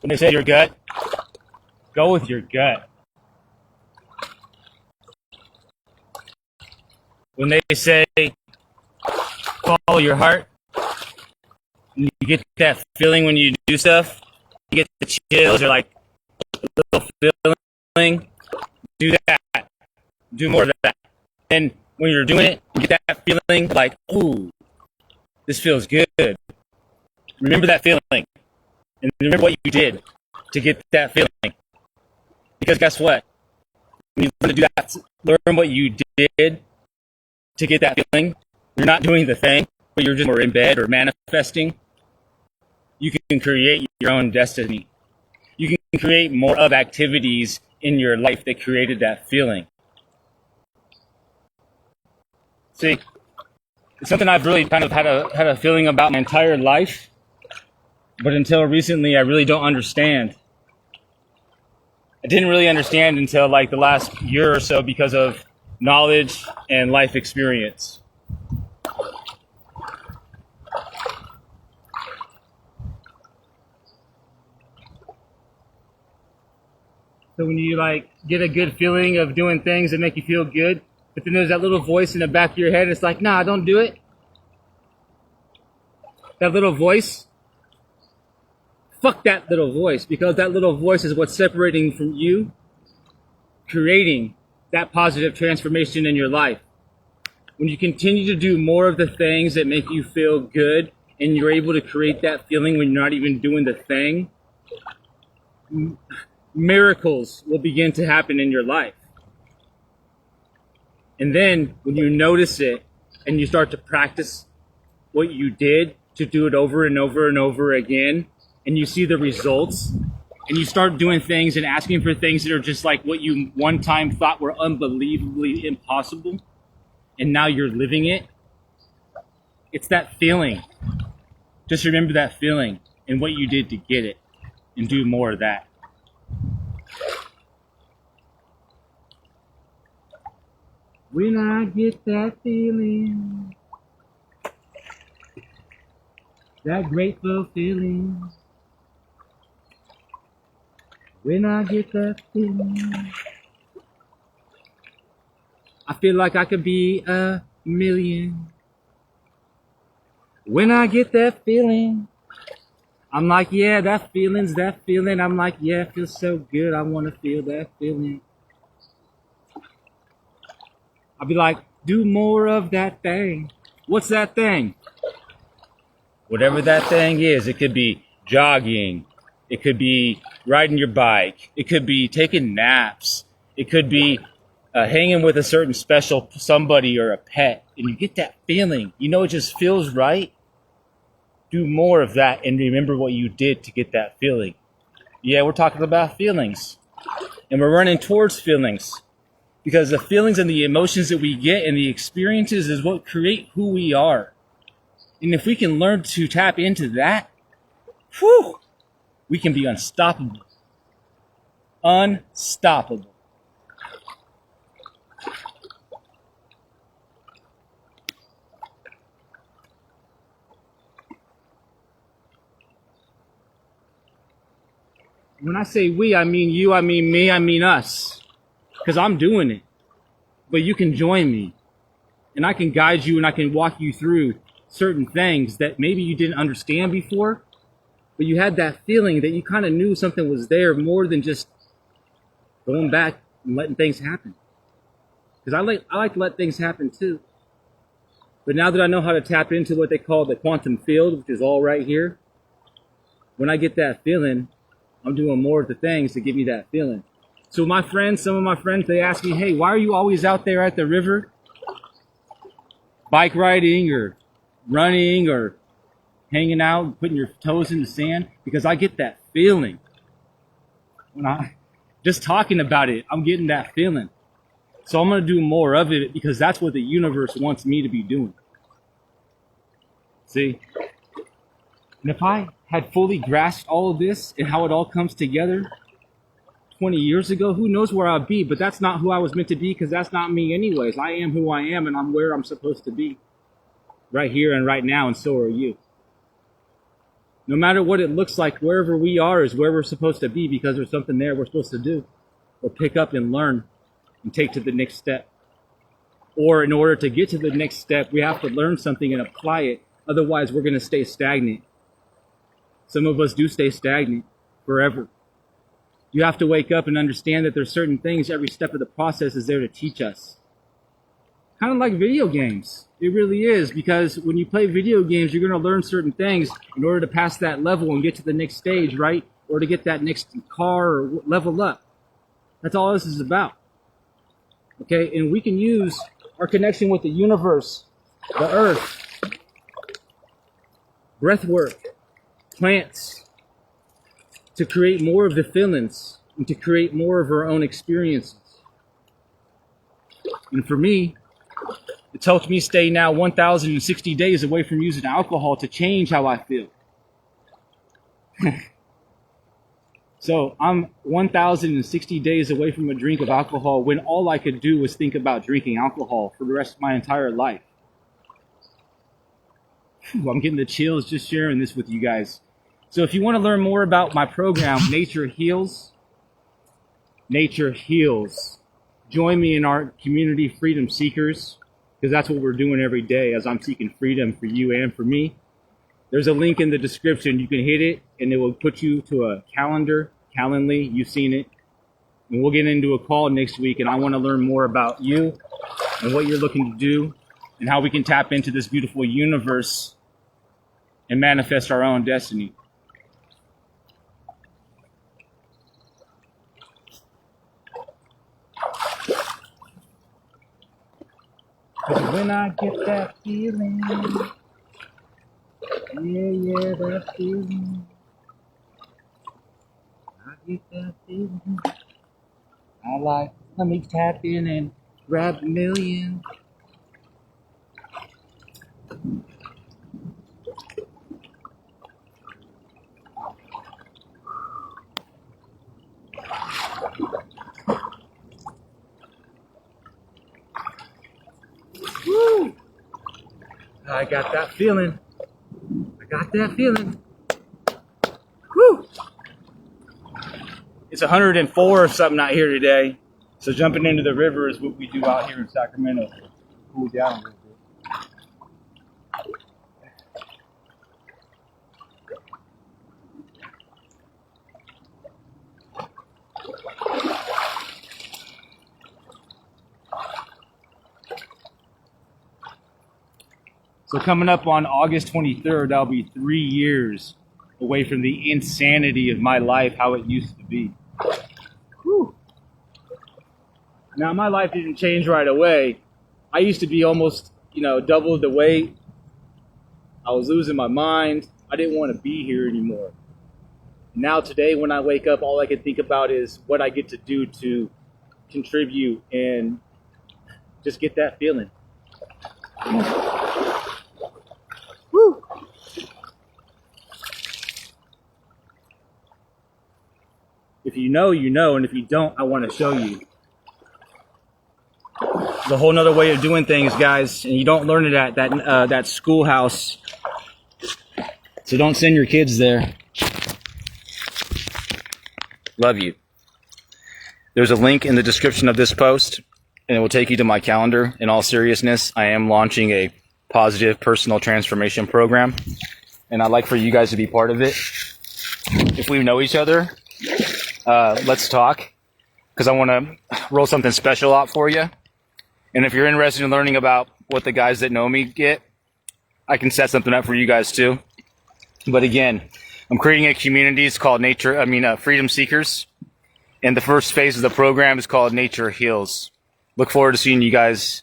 When they say your gut, go with your gut. When they say follow your heart, you get that feeling when you do stuff, you get the chills or like a little feeling, do that. Do more of that. And when you're doing it, you get that feeling like, ooh, this feels good. Remember that feeling. And remember what you did to get that feeling. Because guess what? When you learn to do that, learn what you did to get that feeling. You're not doing the thing, but you're just more in bed or manifesting. You can create your own destiny. You can create more of activities in your life that created that feeling. See, it's something I've really kind of had a feeling about my entire life, but until recently, I really don't understand. I didn't really understand until like the last year or so because of knowledge and life experience. So when you like get a good feeling of doing things that make you feel good, but then there's that little voice in the back of your head. It's like, nah, don't do it. That little voice, fuck that little voice, because that little voice is what's separating from you, creating that positive transformation in your life. When you continue to do more of the things that make you feel good and you're able to create that feeling when you're not even doing the thing, miracles will begin to happen in your life. And then when you notice it and you start to practice what you did to do it over and over and over again, and you see the results, and you start doing things and asking for things that are just like what you one time thought were unbelievably impossible, and now you're living it, it's that feeling. Just remember that feeling and what you did to get it, and do more of that. When I get that feeling, that grateful feeling, when I get that feeling, I feel like I could be a million. When I get that feeling, I'm like, yeah, that feeling's that feeling. I'm like, yeah, it feels so good. I want to feel that feeling. I'll be like, do more of that thing. What's that thing? Whatever that thing is, it could be jogging. It could be riding your bike. It could be taking naps. It could be hanging with a certain special somebody or a pet. And you get that feeling. You know, it just feels right. Do more of that and remember what you did to get that feeling. Yeah, we're talking about feelings. And we're running towards feelings. Because the feelings and the emotions that we get and the experiences is what create who we are. And if we can learn to tap into that, whew, we can be unstoppable. Unstoppable. When I say we, I mean you, I mean me, I mean us. Because I'm doing it. But you can join me. And I can guide you and I can walk you through certain things that maybe you didn't understand before. But you had that feeling that you kind of knew something was there more than just going back and letting things happen. Because I like to let things happen too. But now that I know how to tap into what they call the quantum field, which is all right here, when I get that feeling, I'm doing more of the things to give me that feeling. So some of my friends, they ask me, hey, why are you always out there at the river? Bike riding or running or hanging out, putting your toes in the sand? Because I get that feeling. Just talking about it, I'm getting that feeling. So I'm going to do more of it because that's what the universe wants me to be doing. See? And if I had fully grasped all of this and how it all comes together 20 years ago, who knows where I'd be, but that's not who I was meant to be because that's not me anyways. I am who I am and I'm where I'm supposed to be right here and right now, and so are you. No matter what it looks like, wherever we are is where we're supposed to be, because there's something there we're supposed to do or pick up and learn and take to the next step. Or in order to get to the next step, we have to learn something and apply it. Otherwise, we're going to stay stagnant. Some of us do stay stagnant forever. You have to wake up and understand that there's certain things every step of the process is there to teach us. Kind of like video games. It really is, because when you play video games, you're going to learn certain things in order to pass that level and get to the next stage, right? Or to get that next car or level up. That's all this is about. Okay, and we can use our connection with the universe, the earth, breath work, plants, to create more of the feelings and to create more of our own experiences. And for me, it's helped me stay now 1,060 days away from using alcohol to change how I feel. So I'm 1,060 days away from a drink of alcohol when all I could do was think about drinking alcohol for the rest of my entire life. I'm getting the chills just sharing this with you guys. So if you want to learn more about my program, Nature Heals, join me in our community, Freedom Seekers, because that's what we're doing every day as I'm seeking freedom for you and for me. There's a link in the description. You can hit it, and it will put you to a Calendly. You've seen it. And we'll get into a call next week, and I want to learn more about you and what you're looking to do and how we can tap into this beautiful universe and manifest our own destiny. Because when I get that feeling, yeah, that feeling. I get that feeling. Let me tap in and grab a million. Woo! I got that feeling. Woo! It's 104 or something out here today. So jumping into the river is what we do out here in Sacramento. Cool down a little bit. So coming up on August 23rd, I'll be 3 years away from the insanity of my life, how it used to be. Whew. Now, my life didn't change right away. I used to be almost, double the weight. I was losing my mind. I didn't want to be here anymore. Now today, when I wake up, all I can think about is what I get to do to contribute and just get that feeling. Woo! If you know, you know, and if you don't, I want to show you. There's a whole nother way of doing things, guys, and you don't learn it at that schoolhouse. So don't send your kids there. Love you. There's a link in the description of this post, and it will take you to my calendar. In all seriousness, I am launching a positive personal transformation program, and I'd like for you guys to be part of it. If we know each other, let's talk, because I want to roll something special out for you. And if you're interested in learning about what the guys that know me get, I can set something up for you guys too. But again, I'm creating a community. It's called Freedom Seekers. And the first phase of the program is called Nature Heals. Look forward to seeing you guys